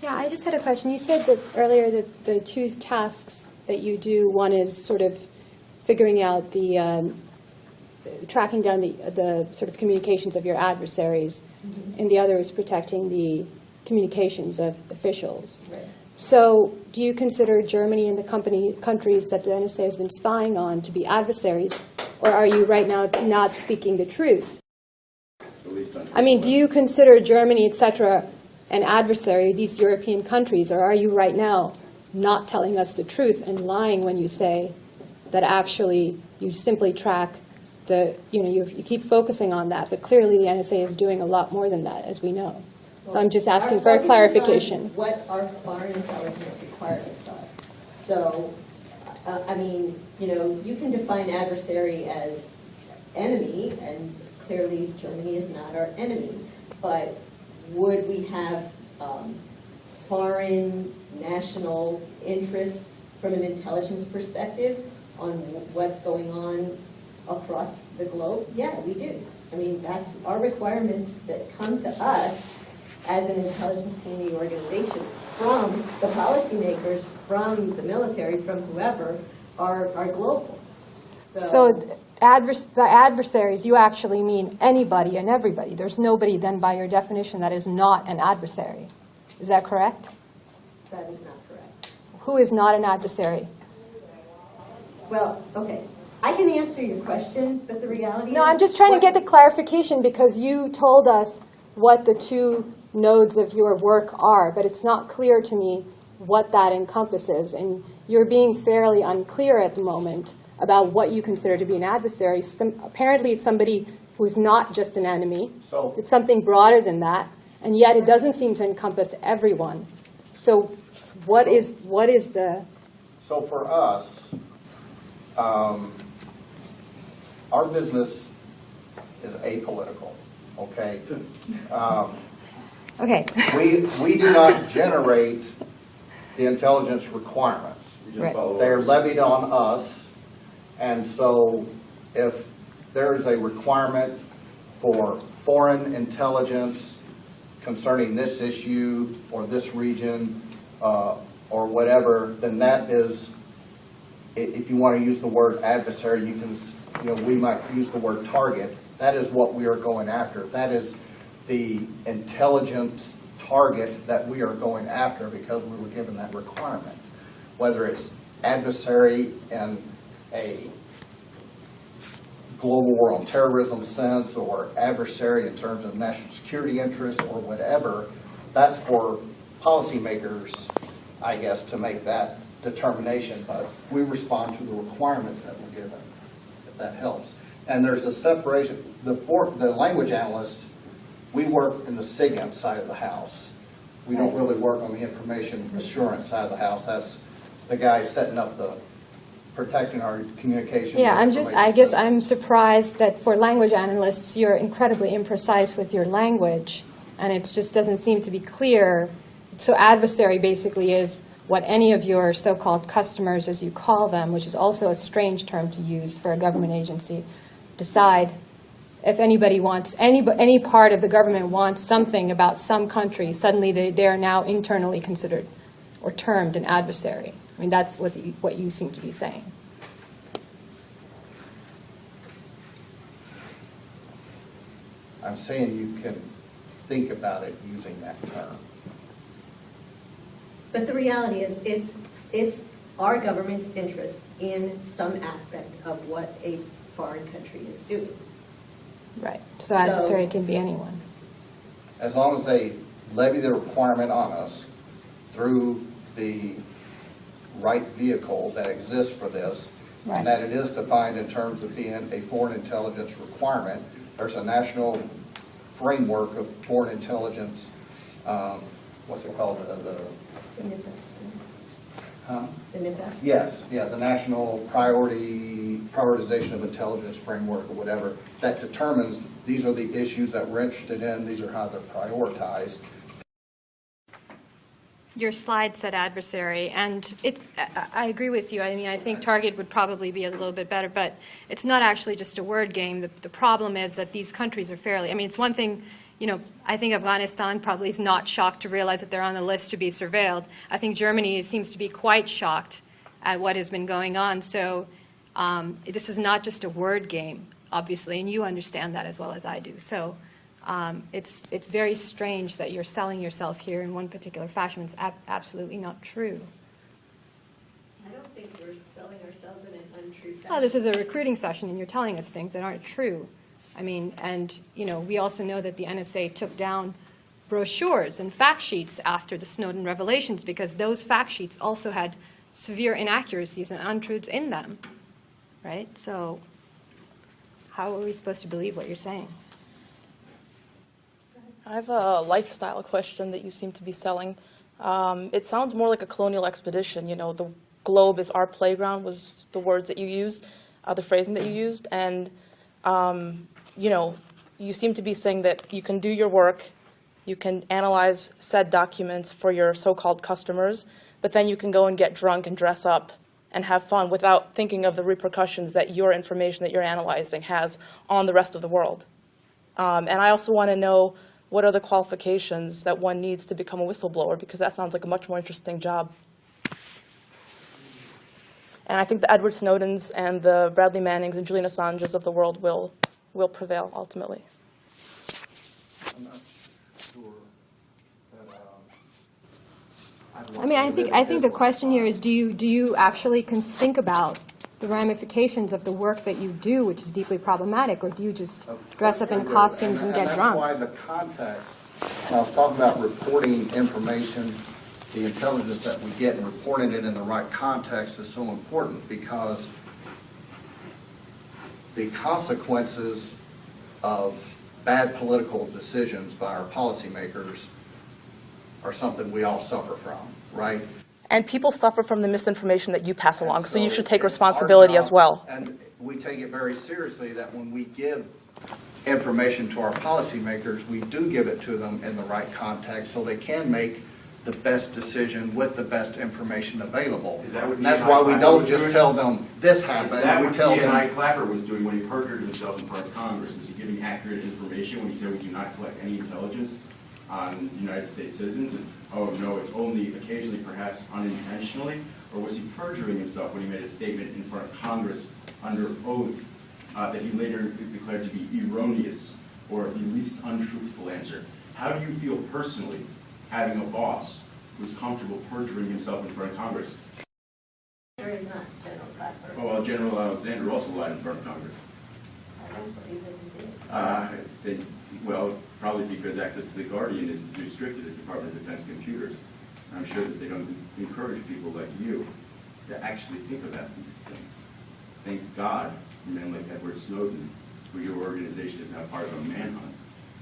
Yeah, I just had a question. You said that earlier that the two tasks that you do, one is sort of figuring out the, tracking down the sort of communications of your adversaries, and the other is protecting the communications of officials. Right. So do you consider Germany and the countries that the NSA has been spying on to be adversaries, or are you right now not speaking the truth? I mean, do you consider Germany, et cetera, an adversary, these European countries, or are you right now not telling us the truth and lying when you say that actually you simply track the, you keep focusing on that, but clearly the NSA is doing a lot more than that, as we know. So I'm just asking for a clarification. What our foreign intelligence requirements are. So, I mean, you can define adversary as enemy, and clearly Germany is not our enemy. But would we have foreign national interest from an intelligence perspective on what's going on across the globe? Yeah, we do. I mean, that's our requirements that come to us as an intelligence community organization from the policymakers, from the military, from whoever, are global. So by adversaries, you actually mean anybody and everybody. There's nobody then, by your definition, that is not an adversary. Is that correct? That is not correct. Who is not an adversary? Well, okay. I can answer your questions, but the reality is... No, I'm just trying to get the clarification because you told us what the two nodes of your work are, but it's not clear to me what that encompasses. And you're being fairly unclear at the moment about what you consider to be an adversary. Apparently it's somebody who's not just an enemy. So it's something broader than that, and yet it doesn't seem to encompass everyone. So what is the... So for us, our business is apolitical, okay? Okay. We do not generate the intelligence requirements. Right. They're levied on us, and so if there's a requirement for foreign intelligence concerning this issue or this region or whatever, then that is, if you want to use the word adversary, you can, we might use the word target. That is what we are going after. That is the intelligence target that we are going after because we were given that requirement. Whether it's adversary in a global war on terrorism sense or adversary in terms of national security interests or whatever, that's for policymakers, I guess, to make that determination. But we respond to the requirements that we're given, if that helps. And there's a separation. The language analyst, we work in the SIGINT side of the house. We don't really work on the information assurance side of the house. That's the guy setting up the protecting our communication. Yeah, I guess I'm surprised that for language analysts, you're incredibly imprecise with your language, and it just doesn't seem to be clear. So adversary basically is what any of your so-called customers, as you call them, which is also a strange term to use for a government agency, decide if anybody wants, any part of the government wants something about some country, suddenly they are now internally considered or termed an adversary. I mean, that's what you seem to be saying. I'm saying you can think about it using that term. But the reality is it's our government's interest in some aspect of what a foreign country is doing. Right. So adversary can be anyone. As long as they levy the requirement on us through the right vehicle that exists for this, right, and that it is defined in terms of being a foreign intelligence requirement. There's a national framework of foreign intelligence, what's it called? The NIPA. Huh? The NIPA? Yes, yeah, the National Prioritization of Intelligence Framework or whatever, that determines these are the issues that we're interested in, these are how they're prioritized. Your slide said adversary, and I agree with you. I mean, I think target would probably be a little bit better, but it's not actually just a word game. The problem is that these countries are fairly, I mean, it's one thing I think Afghanistan probably is not shocked to realize that they're on the list to be surveilled. I think Germany seems to be quite shocked at what has been going on. So this is not just a word game, obviously, and you understand that as well as I do. So it's very strange that you're selling yourself here in one particular fashion. It's absolutely not true. I don't think we're selling ourselves in an untrue fashion. Well, this is a recruiting session, and you're telling us things that aren't true. I mean, and, we also know that the NSA took down brochures and fact sheets after the Snowden revelations because those fact sheets also had severe inaccuracies and untruths in them, right? So how are we supposed to believe what you're saying? I have a lifestyle question that you seem to be selling. It sounds more like a colonial expedition. The globe is our playground was the words that you used, the phrasing that you used. And, you seem to be saying that you can do your work, you can analyze said documents for your so-called customers, but then you can go and get drunk and dress up and have fun without thinking of the repercussions that your information that you're analyzing has on the rest of the world. And I also want to know what are the qualifications that one needs to become a whistleblower, because that sounds like a much more interesting job. And I think the Edward Snowdens and the Bradley Mannings and Julian Assanges of the world will prevail ultimately. I'm not sure that, I think the question here is, do you actually think about the ramifications of the work that you do, which is deeply problematic, or do you just dress up in costumes and get drunk? That's why the context, when I was talking about reporting information, the intelligence that we get and reporting it in the right context is so important, because the consequences of bad political decisions by our policymakers are something we all suffer from, right? And people suffer from the misinformation that you pass along, so you should take responsibility as well. And we take it very seriously that when we give information to our policymakers, we do give it to them in the right context so they can make the best decision with the best information available. Is that what and that's why we don't just doing? tell them this happened. Is that we what tell D&I them. Clapper was doing when he perjured himself in front of Congress? Was he giving accurate information when he said we do not collect any intelligence on United States citizens? And, oh no, it's only occasionally, perhaps unintentionally? Or was he perjuring himself when he made a statement in front of Congress under oath that he later declared to be erroneous or the least untruthful answer? How do you feel personally having a boss who's comfortable perjuring himself in front of Congress? There is not General Clapper. Oh, well, General Alexander also lied in front of Congress. I don't believe that he did. Well, probably because access to the Guardian is restricted at the Department of Defense computers. I'm sure that they don't encourage people like you to actually think about these things. Thank God for men like Edward Snowden, who your organization is now part of a manhunt,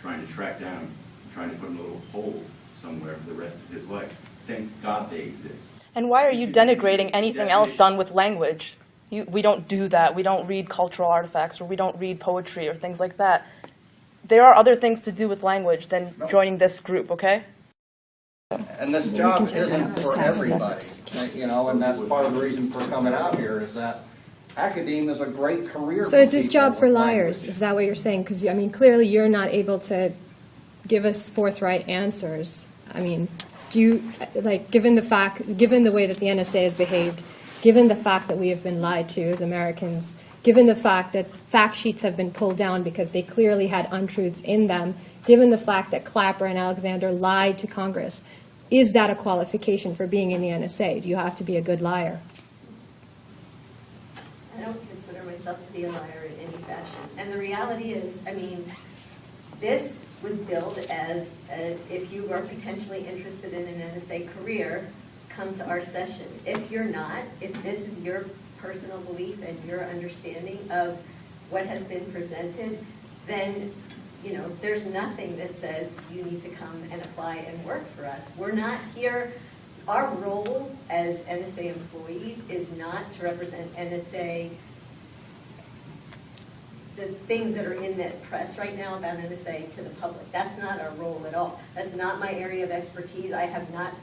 trying to track down, trying to put in a little hole somewhere for the rest of his life. Thank God they exist. And why are you denigrating anything else done with language? We don't do that. We don't read cultural artifacts, or we don't read poetry or things like that. There are other things to do with language than joining this group, okay? And this job isn't for everybody, and that's part of the reason for coming out here is that academia is a great career. So is this people job for with liars? language. Is that what you're saying? Because, clearly you're not able to give us forthright answers. Do you, given the way that the NSA has behaved, given the fact that we have been lied to as Americans, given the fact that fact sheets have been pulled down because they clearly had untruths in them, given the fact that Clapper and Alexander lied to Congress, is that a qualification for being in the NSA? Do you have to be a good liar? I don't consider myself to be a liar in any fashion. And the reality is, this was billed as, if you are potentially interested in an NSA career, come to our session. If you're not, if this is your personal belief and your understanding of what has been presented, then there's nothing that says you need to come and apply and work for us. We're not here. Our role as NSA employees is not to represent NSA, the things that are in the press right now about NSA to the public. That's not our role at all. That's not my area of expertise. I have not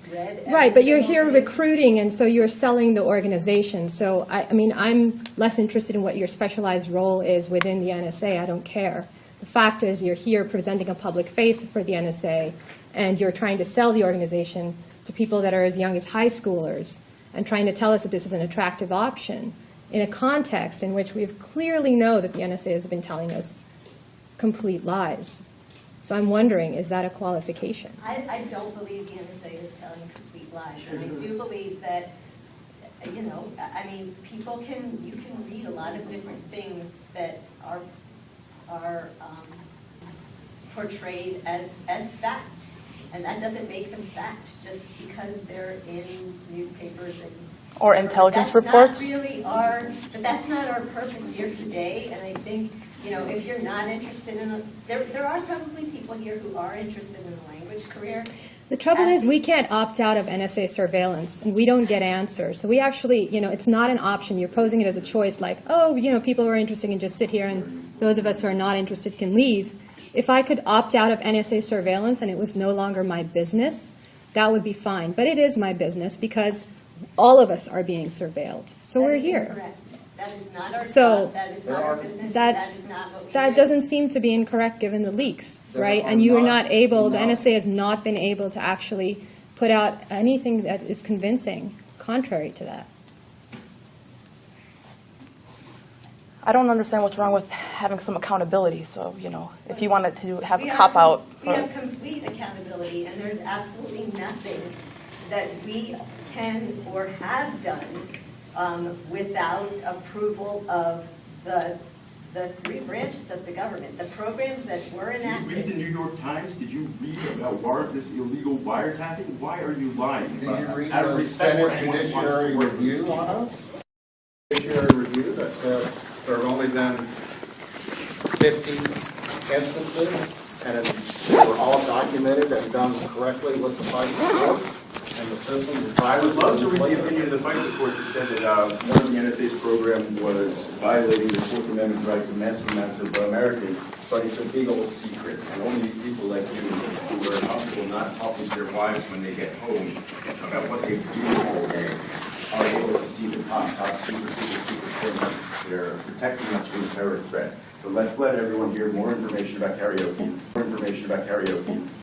read every Right, but you're single here thing. recruiting, and so you're selling the organization. So, I'm less interested in what your specialized role is within the NSA. I don't care. The fact is you're here presenting a public face for the NSA, and you're trying to sell the organization to people that are as young as high schoolers and trying to tell us that this is an attractive option in a context in which we clearly know that the NSA has been telling us complete lies. So I'm wondering, is that a qualification? I don't believe the NSA is telling complete lies, and I do believe that, you know, I mean, you can read a lot of different things that are portrayed as fact, and that doesn't make them fact just because they're in newspapers and Or intelligence reports? But that's not our purpose here today, and I think, you know, if you're not interested in, there are probably people here who are interested in a language career. The trouble is we can't opt out of NSA surveillance, and we don't get answers. So we actually, you know, it's not an option. You're posing it as a choice, like, oh, you know, people who are interested can just sit here, and those of us who are not interested can leave. If I could opt out of NSA surveillance and it was no longer my business, that would be fine. But it is my business because all of us are being surveilled. So we're here. Incorrect. That is not our So job. That is not our business. That is not what we that do. doesn't seem to be incorrect given the leaks, There right? are And you are not- not able, the no. NSA has not been able to actually put out anything that is convincing contrary to that. I don't understand what's wrong with having some accountability. So, you know, if you wanted to have a We cop-out. We have complete accountability, and there's absolutely nothing that we can or have done without approval of the three branches of the government. The programs that were Did you read the enacted. New York Times? Did you read about this illegal wiretapping? Why are you lying? Did you read Out of the respect for Senate anyone who wants to Judiciary work for this Review on country. us? Judiciary Review that said there have only been 50 instances, and they were all documented and done correctly with the FISA court and the system. I would love to read the opinion of the FISA court that said that one of the NSA's program was violating the Fourth Amendment rights of massive amounts of Americans, but it's a big old secret, and only people like you who are comfortable not talking to their wives when they get home about what they do all day are able to see the top secret things that are protecting us from the terrorist threat. So let's let everyone hear more information about karaoke.